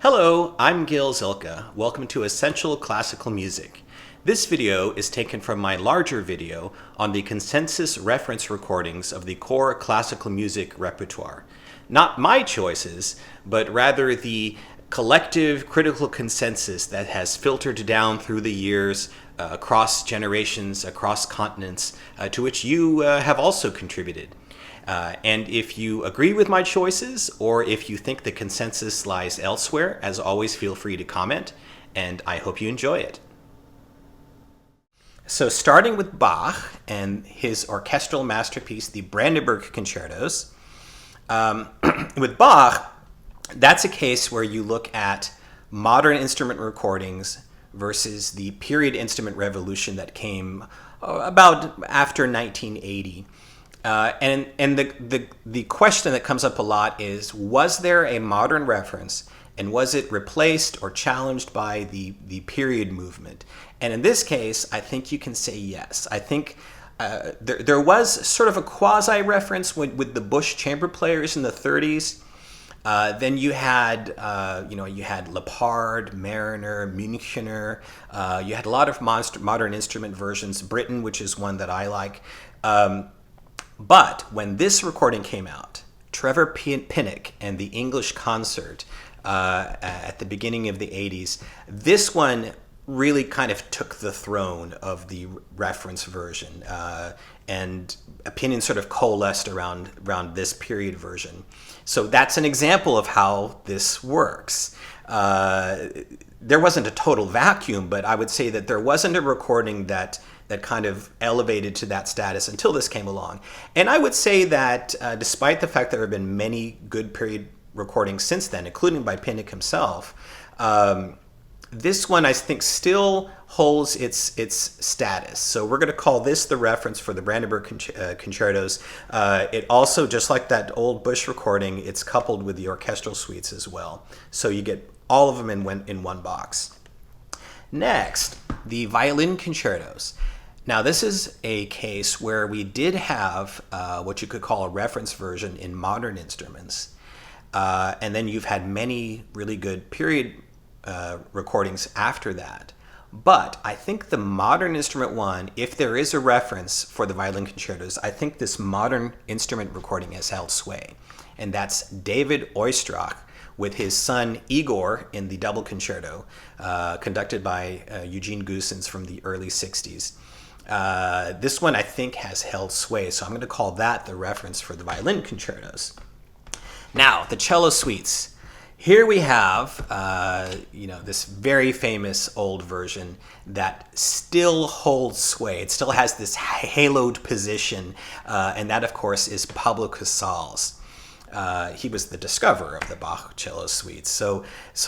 Hello, I'm Gil Zilkha. Welcome to Essential Classical Music. This video is taken from my larger video on the consensus reference recordings of the core classical music repertoire. Not my choices, but rather the collective critical consensus that has filtered down through the years, across generations, across continents, to which you have also contributed. And if you agree with my choices, or if you think the consensus lies elsewhere, as always, feel free to comment, and I hope you enjoy it. So starting with Bach and his orchestral masterpiece, the Brandenburg Concertos, with Bach, that's a case where you look at modern instrument recordings versus the period instrument revolution that came about after 1980. And the question that comes up a lot is, was there a modern reference, and was it replaced or challenged by the period movement? And in this case, I think you can say yes. I think there was sort of a quasi-reference with the Bush chamber players in the 30s. Then you had, you had Leppard, Mariner, Münchener. You had a lot of modern instrument versions. Britten, which is one that I like. But when this recording came out, Trevor Pinnock and the English Concert at the beginning of the 80s, this one really kind of took the throne of the reference version, and opinions sort of coalesced around this period version. So that's an example of how this works. There wasn't a total vacuum, but I would say that there wasn't a recording that kind of elevated to that status until this came along. And I would say that despite the fact there have been many good period recordings since then, including by Pinnock himself, this one I think still holds its status. So we're going to call this the reference for the Brandenburg Concertos. It also, just like that old Bush recording, it's coupled with the orchestral suites as well. So you get all of them in one box. Next, the Violin Concertos. Now, this is a case where we did have what you could call a reference version in modern instruments. And then you've had many really good period recordings after that. But I think the modern instrument one, if there is a reference for the Violin Concertos, I think this modern instrument recording has held sway. And that's David Oistrakh with his son Igor in the double concerto, conducted by Eugene Goossens from the early 60s. This one I think has held sway, so I'm going to call that the reference for the Violin Concertos. Now, the Cello Suites. Here we have, this very famous old version that still holds sway. It still has this haloed position, and that, of course, is Pablo Casals. He was the discoverer of the Bach Cello Suites. So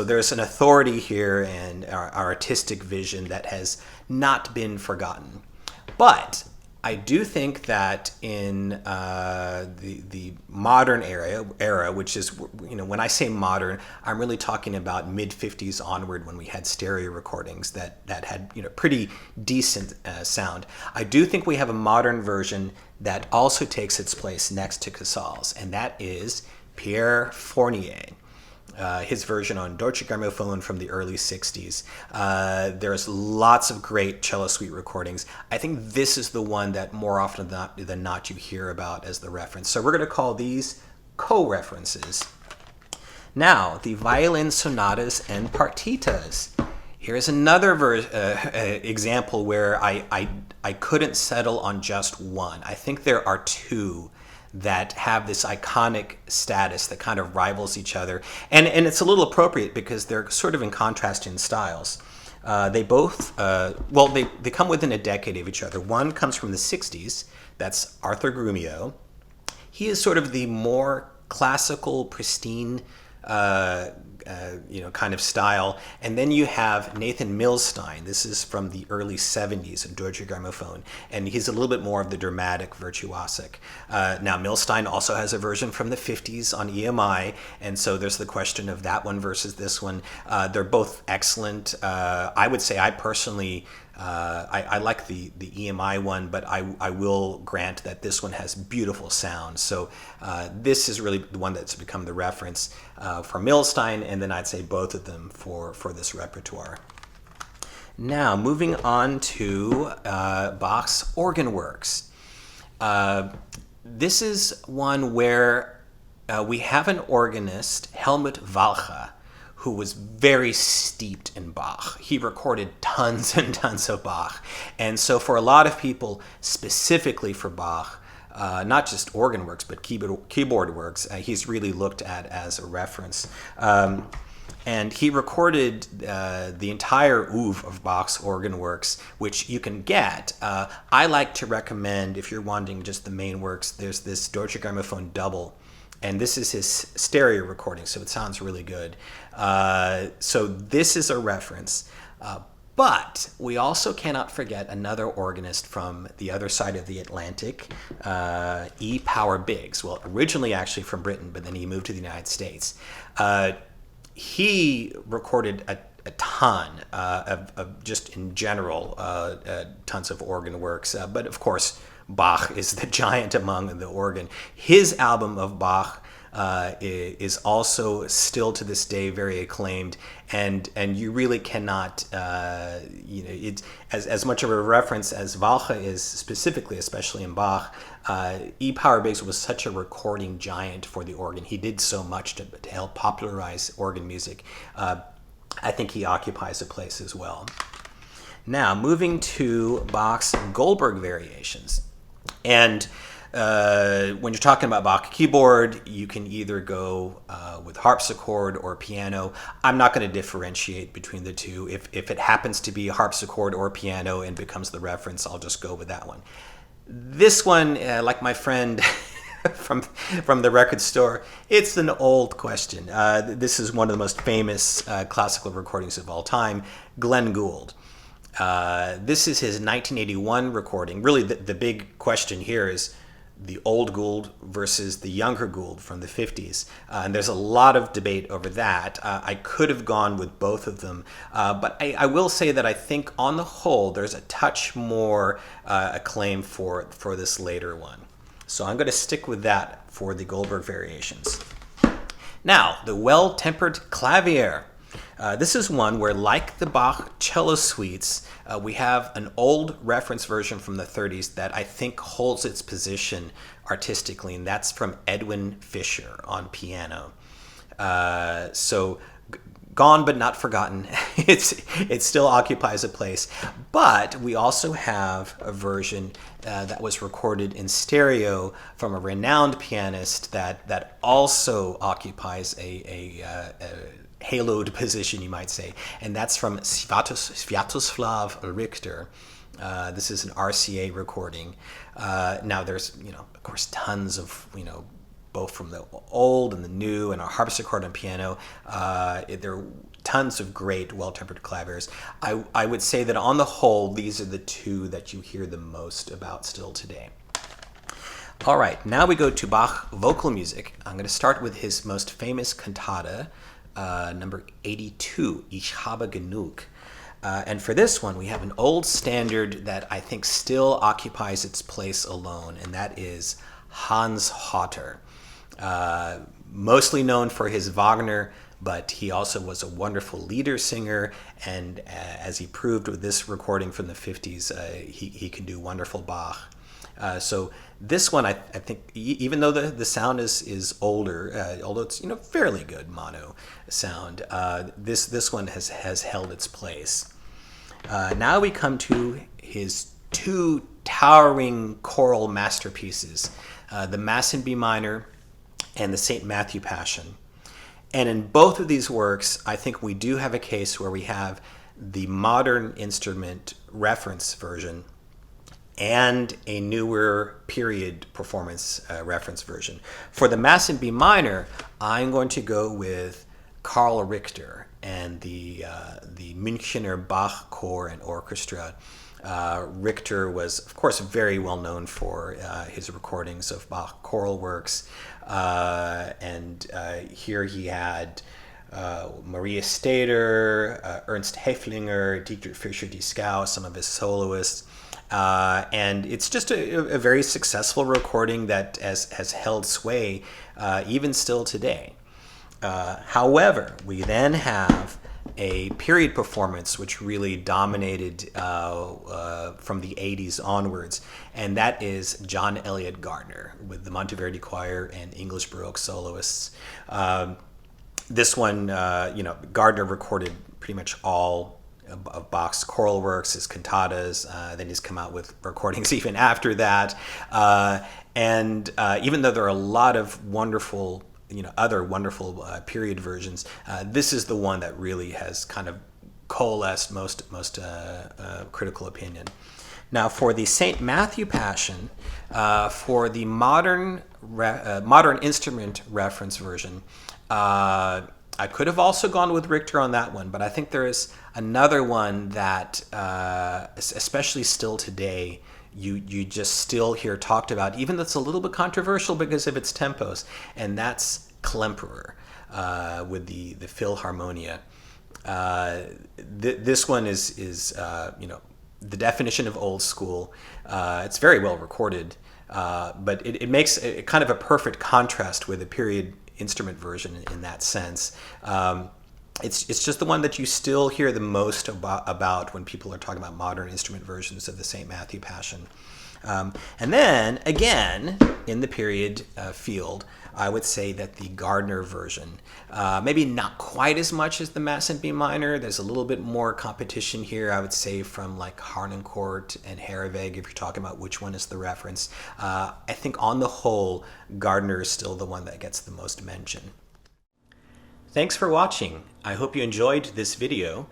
there's an authority here and our artistic vision that has not been forgotten. But I do think that in the modern era, which is, when I say modern, I'm really talking about mid-50s onward, when we had stereo recordings that had pretty decent sound. I do think we have a modern version that also takes its place next to Casals, and that is Pierre Fournier. His version on Deutsche Grammophon from the early 60s. There's lots of great cello suite recordings. I think this is the one that more often than not you hear about as the reference. So we're going to call these co-references. Now, the violin sonatas and partitas. Here's another example where I couldn't settle on just one. I think there are two that have this iconic status that kind of rivals each other. And it's a little appropriate because they're sort of in contrast in styles. They both, they come within a decade of each other. One comes from the 60s, that's Arthur Grumio. He is sort of the more classical, pristine, kind of style. And then you have Nathan Milstein. This is from the early 70s in Deutsche Grammophon, and he's a little bit more of the dramatic, virtuosic. Now, Milstein also has a version from the 50s on EMI, and so there's the question of that one versus this one. They're both excellent. I would say I personally I like the EMI one, but I will grant that this one has beautiful sound. So this is really the one that's become the reference for Milstein, and then I'd say both of them for this repertoire. Now, moving on to Bach's organ works. This is one where we have an organist, Helmut Walcha, who was very steeped in Bach. He recorded tons and tons of Bach. And so for a lot of people, specifically for Bach, not just organ works, but keyboard works, he's really looked at as a reference. And he recorded the entire oeuvre of Bach's organ works, which you can get. I like to recommend, if you're wanting just the main works, there's this Deutsche Grammophon double, and this is his stereo recording, so it sounds really good. So this is a reference. But we also cannot forget another organist from the other side of the Atlantic, E. Power Biggs. Well, originally actually from Britain, but then he moved to the United States. He recorded a ton of just in general, tons of organ works. But of course, Bach is the giant among the organ. His album of Bach is also still to this day very acclaimed, and you really cannot, it's as much of a reference as Walcha is specifically, especially in Bach. E. Power Biggs was such a recording giant for the organ. He did so much to help popularize organ music. I think he occupies a place as well. Now, moving to Bach's Goldberg Variations. And when you're talking about Bach keyboard, you can either go with harpsichord or piano. I'm not going to differentiate between the two. If it happens to be harpsichord or piano and becomes the reference, I'll just go with that one. This one, like my friend from the record store, it's an old question. This is one of the most famous classical recordings of all time, Glenn Gould. This is his 1981 recording. Really, the big question here is the old Gould versus the younger Gould from the 50s. And there's a lot of debate over that. I could have gone with both of them, but I will say that I think on the whole, there's a touch more acclaim for this later one. So I'm going to stick with that for the Goldberg Variations. Now, the Well-Tempered Clavier. This is one where, like the Bach Cello Suites, we have an old reference version from the 30s that I think holds its position artistically, and that's from Edwin Fischer on piano. So gone but not forgotten. It still occupies a place. But we also have a version that was recorded in stereo from a renowned pianist that also occupies a haloed position, you might say, and that's from Sviatoslav Richter. This is an RCA recording. Now there's, of course, tons of, both from the old and the new, and a harpsichord and piano. There are tons of great well-tempered claviers. I would say that on the whole, these are the two that you hear the most about still today. All right, now we go to Bach vocal music. I'm going to start with his most famous cantata, number 82, Ich habe genug. And for this one, we have an old standard that I think still occupies its place alone, and that is Hans Hotter. Mostly known for his Wagner, but he also was a wonderful lieder singer, and as he proved with this recording from the 50s, he can do wonderful Bach. So this one, I think, even though the sound is older, although it's fairly good mono sound, this one has held its place. Now we come to his two towering choral masterpieces, the Mass in B minor and the St. Matthew Passion. And in both of these works, I think we do have a case where we have the modern instrument reference version and a newer period performance reference version. For the Mass in B minor, I'm going to go with Karl Richter and the Münchener Bach Chor and Orchestra. Richter was, of course, very well known for his recordings of Bach choral works, and here he had Maria Stader, Ernst Häflinger, Dietrich Fischer-Dieskau, some of his soloists. And it's just a very successful recording that has held sway even still today. However, we then have a period performance which really dominated from the 80s onwards, and that is John Eliot Gardner with the Monteverdi Choir and English Baroque soloists. This one, Gardner recorded pretty much all of Bach's choral works, his cantatas. Then he's come out with recordings even after that. And even though there are a lot of wonderful, other wonderful period versions, this is the one that really has kind of coalesced most critical opinion. Now, for the St. Matthew Passion, for the modern instrument reference version, I could have also gone with Richter on that one, but I think there is another one that, especially still today, you just still hear talked about, even though it's a little bit controversial because of its tempos, and that's Klemperer with the Philharmonia. This one is the definition of old school. It's very well recorded, but it makes a kind of a perfect contrast with the period instrument version in that sense. It's just the one that you still hear the most about when people are talking about modern instrument versions of the St. Matthew Passion. And then, again, in the period field, I would say that the Gardner version, maybe not quite as much as the Mass in B minor. There's a little bit more competition here, I would say, from like Harnoncourt and Hereweg, if you're talking about which one is the reference. I think on the whole, Gardner is still the one that gets the most mention. Thanks for watching. I hope you enjoyed this video.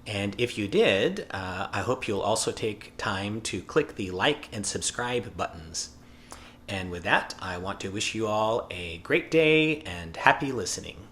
And if you did, I hope you'll also take time to click the like and subscribe buttons. And with that, I want to wish you all a great day and happy listening.